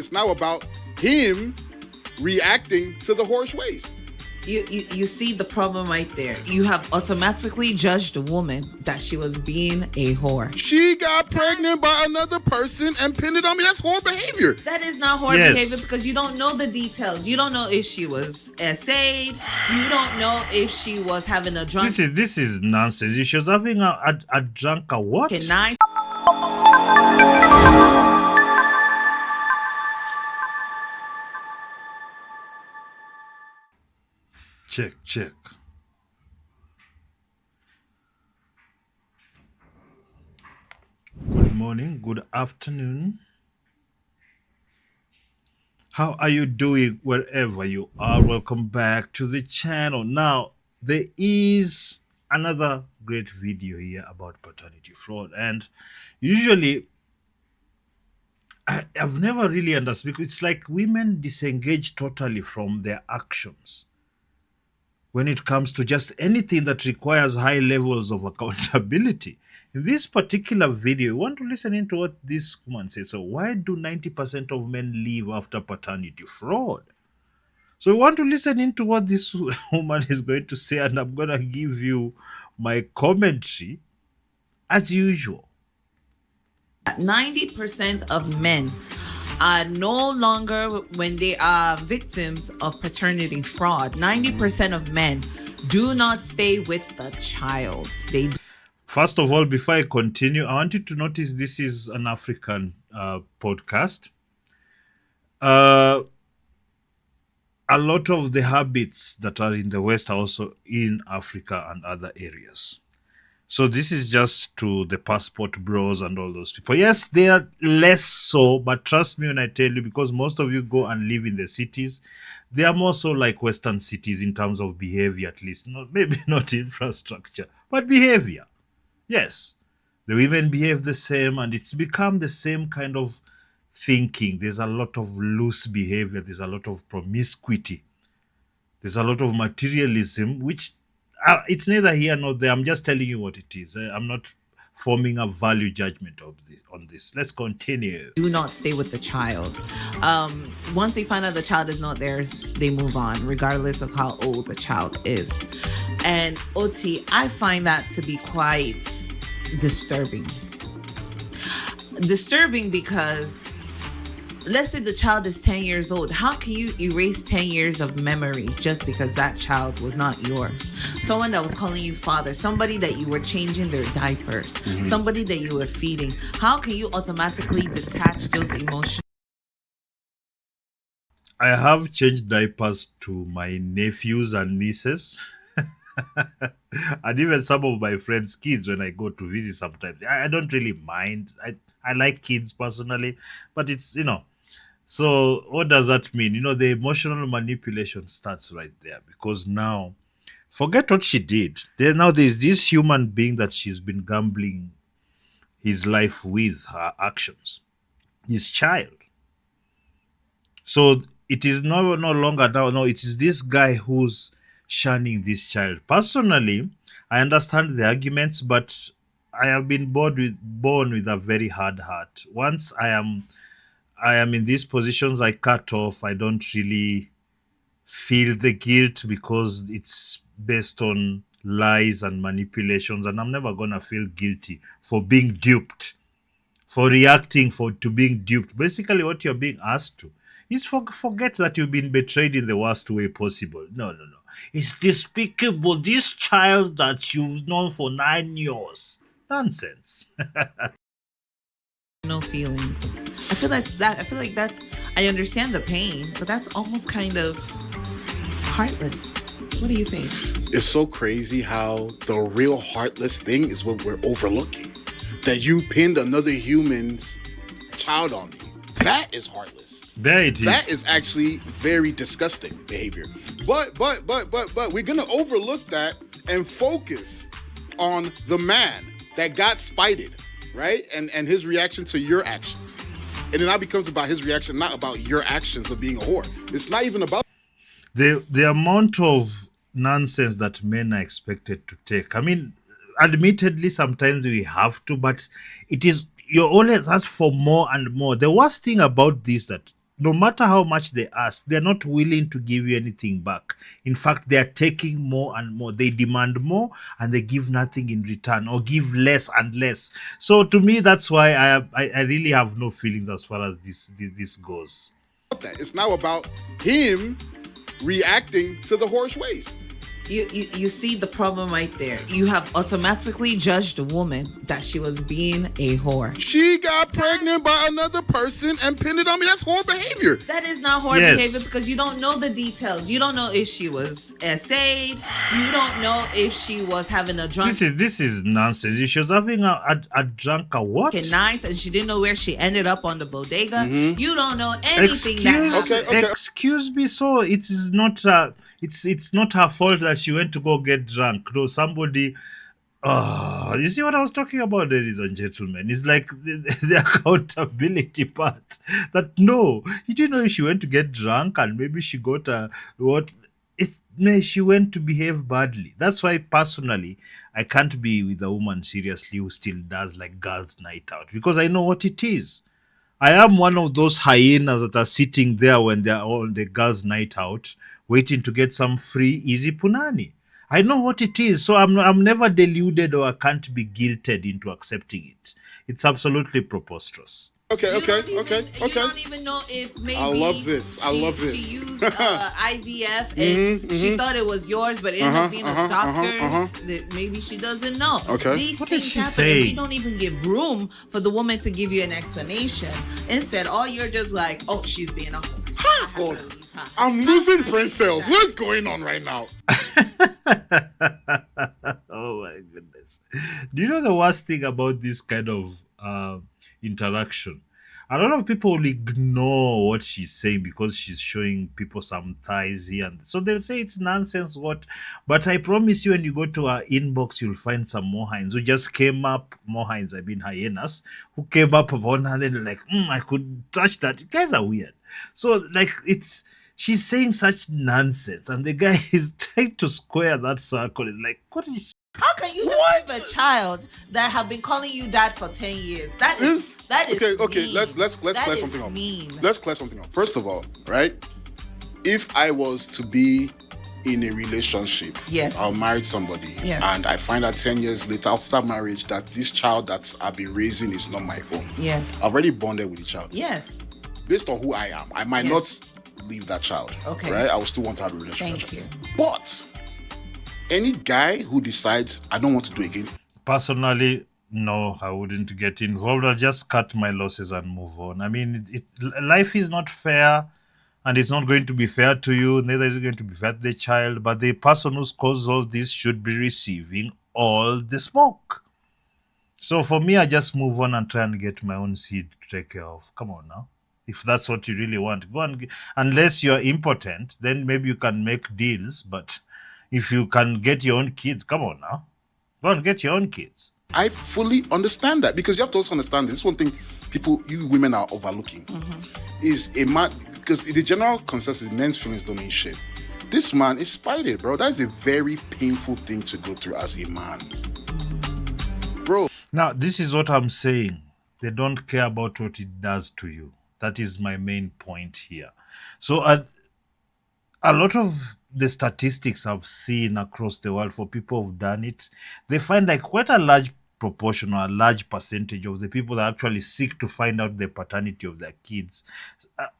It's now about him reacting to the whore's ways. You see the problem right there. You have automatically judged a woman that she was being a whore. She got pregnant by another person and pinned it on me. That's whore behavior. That is not whore behavior because you don't know the details. You don't know if she was essayed. You don't know if she was having a drunk. This is nonsense. She was having a drunk a what? Check. Good morning, good afternoon. How are you doing wherever you are? Welcome back to the channel. Now, there is another great video here about paternity fraud. And usually, I've never really understood because it's like women disengage totally from their actions when it comes to just anything that requires high levels of accountability. In this particular video, you want to listen into what this woman says. So why do 90% of men leave after paternity fraud? So we want to listen into what this woman is going to say, and I'm going to give you my commentary as usual. 90% of men are no longer, when they are victims of paternity fraud, 90% of men do not stay with the child. They do. First of all, before I continue, I want you to notice this is an African podcast. A lot of the habits that are in the West are also in Africa and other areas. So this is just to the passport bros and all those people. Yes, they are less so, but trust me when I tell you, because most of you go and live in the cities, they are more so like Western cities in terms of behavior, at least. Maybe not infrastructure, but behavior. Yes, the women behave the same, and it's become the same kind of thinking. There's a lot of loose behavior. There's a lot of promiscuity. There's a lot of materialism, which it's neither here nor there. I'm just telling you what it is. I'm not forming a value judgment of this on this. Let's continue. Do not stay with the child. Once they find out the child is not theirs, they move on, regardless of how old the child is. And OT, I find that to be quite disturbing. Disturbing because let's say the child is 10 years old. How can you erase 10 years of memory just because that child was not yours? Someone that was calling you father, somebody that you were changing their diapers, somebody that you were feeding. How can you automatically detach those emotions? I have changed diapers to my nephews and nieces. And even some of my friends' kids when I go to visit sometimes. I don't really mind. I like kids personally, but it's, so what does that mean? The emotional manipulation starts right there, because now, forget what she did. There's this human being that she's been gambling his life with, her actions, his child. So it is no longer now. No, it is this guy who's shunning this child. Personally, I understand the arguments, but I have been born with a very hard heart. Once I am in these positions, I cut off. I don't really feel the guilt because it's based on lies and manipulations, and I'm never gonna feel guilty for being duped, for reacting to being duped. Basically, what you're being asked to is forget that you've been betrayed in the worst way possible. No. It's despicable. This child that you've known for 9 years. Nonsense. No feelings. I feel like that's I understand the pain, but that's almost kind of heartless. What do you think? It's so crazy how the real heartless thing is what we're overlooking. That you pinned another human's child on me. That is heartless. There it is. That is actually very disgusting behavior. But we're gonna overlook that and focus on the man that got spited, right? And his reaction to your actions. And it now becomes about his reaction, not about your actions of being a whore. It's not even about the amount of nonsense that men are expected to take. I mean, admittedly, sometimes we have to, but it is, you always ask for more and more. The worst thing about this that no matter how much they ask, they're not willing to give you anything back. In fact, they are taking more and more. They demand more and they give nothing in return, or give less and less. So to me, that's why I really have no feelings as far as this goes. That it's now about him reacting to the horse ways. You see the problem right there. You have automatically judged a woman that she was being a whore. She got pregnant by another person and pinned it on me. That's whore behavior. That is not whore Yes. behavior, because you don't know the details. You don't know if she was essayed. You don't know if she was having a drunk This is nonsense. She was having a drunk a what? night and she didn't know where she ended up on the bodega. Mhm. You don't know anything Excuse, that happened. Okay. excuse me. So it is not. It's not her fault that she went to go get drunk. No, somebody. You see what I was talking about, ladies and gentlemen? It's like the accountability part. That no, you didn't know she went to get drunk and maybe she got a what? She went to behave badly. That's why personally, I can't be with a woman seriously who still does like girls' night out, because I know what it is. I am one of those hyenas that are sitting there when they're on the girls' night out, waiting to get some free, easy punani. I know what it is, so I'm never deluded, or I can't be guilted into accepting it. It's absolutely preposterous. Okay. You don't even know if maybe I love this. I love this. She used IVF and she thought it was yours, but it ended up being a doctor's. That maybe she doesn't know. Okay. These What did things she happen, say? and we don't even give room for the woman to give you an explanation. Instead, all you're just like, oh, she's being a whore. I have to God. leave her. I'm losing brain cells. What's going on right now? Oh my goodness. Do you know the worst thing about this kind of interaction? A lot of people will ignore what she's saying because she's showing people some thighs here. And so they'll say it's nonsense, what? But I promise you, when you go to our inbox, you'll find some mohines who just came up, mohines, I mean hyenas, who came up upon her and then like, I could touch that. You guys are weird. So like she's saying such nonsense, and the guy is trying to square that circle. It's like, what is How can you just leave a child that have been calling you dad for 10 years? That is okay. mean. Let's That clear is something up. mean. Let's clear something up. First of all, right? If I was to be in a relationship, Yes. I'll marry somebody, Yes. and I find out 10 years later after marriage that this child that I've been raising is not my own. Yes. I've already bonded with the child. Yes. Based on who I am, I might Yes. not leave that child. Okay. Right? I will still want to have a relationship. Thank you. But any guy who decides I don't want to do it again, Personally, no, I wouldn't get involved. I'll just cut my losses and move on. I mean, life is not fair, and it's not going to be fair to you. Neither is it going to be fair to the child. But the person who's caused all this should be receiving all the smoke. So for me, I just move on and try and get my own seed to take care of. Come on now. If that's what you really want, go and unless you're impotent, then maybe you can make deals. But if you can get your own kids, come on now. Go and get your own kids. I fully understand that, because you have to also understand this one thing you women are overlooking is a man, because the general consensus is men's feelings don't mean shit. This man is spited, bro. That's a very painful thing to go through as a man. Bro, Now, this is what I'm saying. They don't care about what it does to you. That is my main point here. So, a lot of the statistics I've seen across the world for people who've done it, they find like quite a large proportion or a large percentage of the people that actually seek to find out the paternity of their kids.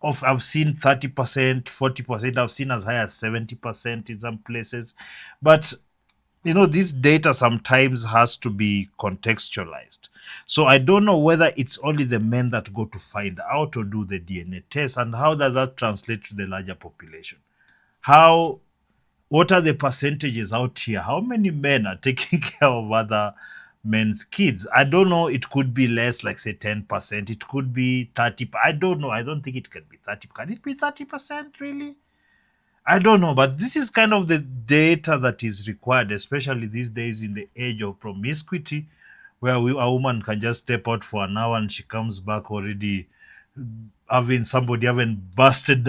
I've seen 30%, 40%, I've seen as high as 70% in some places. But this data sometimes has to be contextualized. So I don't know whether it's only the men that go to find out or do the DNA test, and how does that translate to the larger population? What are the percentages out here? How many men are taking care of other men's kids? I don't know. It could be less, like say 10%. It could be 30%. I don't know. I don't think it can be 30%. Can it be 30% really? I don't know, but this is kind of the data that is required, especially these days in the age of promiscuity, where a woman can just step out for an hour and she comes back already having busted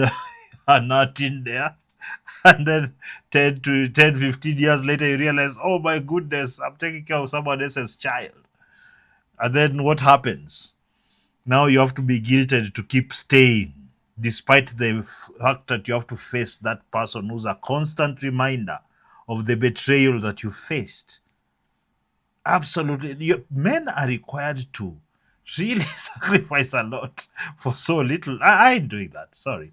her nut in there. And then 15 years later, you realize, oh my goodness, I'm taking care of someone else's child. And then what happens? Now you have to be guilted to keep staying despite the fact that you have to face that person who's a constant reminder of the betrayal that you faced. Absolutely. Men are required to really sacrifice a lot for so little. I ain't doing that. Sorry.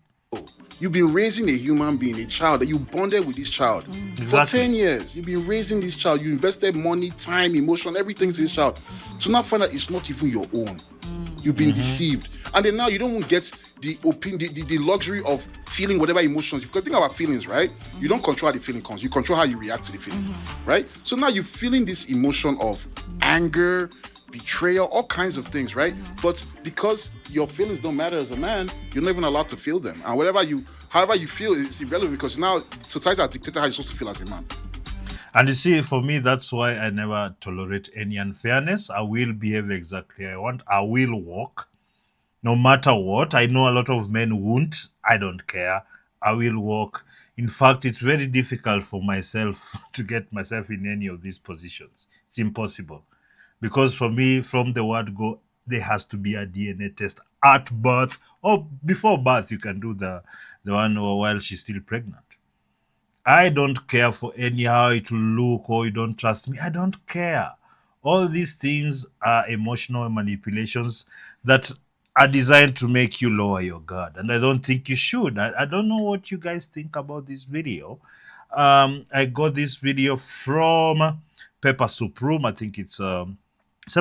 You've been raising a human being, a child that you bonded with this child for Exactly. 10 years. You've been raising this child. You invested money, time, emotion, everything to this child. So now find out it's not even your own. You've been deceived. And then now you don't even get the the luxury of feeling whatever emotions. Because think about feelings, right? You don't control how the feeling comes. You control how you react to the feeling, right? So now you're feeling this emotion of anger, betrayal, all kinds of things, right? But because your feelings don't matter as a man, you're not even allowed to feel them. And however you feel is irrelevant because now society has dictated how you're supposed to feel as a man. And you see, for me, that's why I never tolerate any unfairness. I will behave exactly how I want. I will walk no matter what. I know a lot of men won't. I don't care. I will walk. In fact, it's very difficult for myself to get myself in any of these positions. It's impossible. Because for me, from the word go, there has to be a DNA test at birth or before birth. You can do the one while she's still pregnant. I don't care for anyhow it will look or you don't trust me. I don't care. All these things are emotional manipulations that are designed to make you lower your guard. And I don't think you should. I don't know what you guys think about this video. I got this video from Pepper Soup Room. I think it's a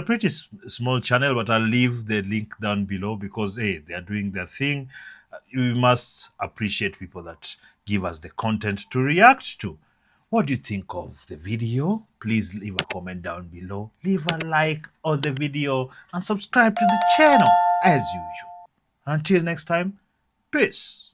pretty small channel, but I'll leave the link down below because hey, they are doing their thing. We must appreciate people that give us the content to react to. What do you think of the video? Please leave a comment down below. Leave a like on the video and subscribe to the channel as usual. Until next time, peace.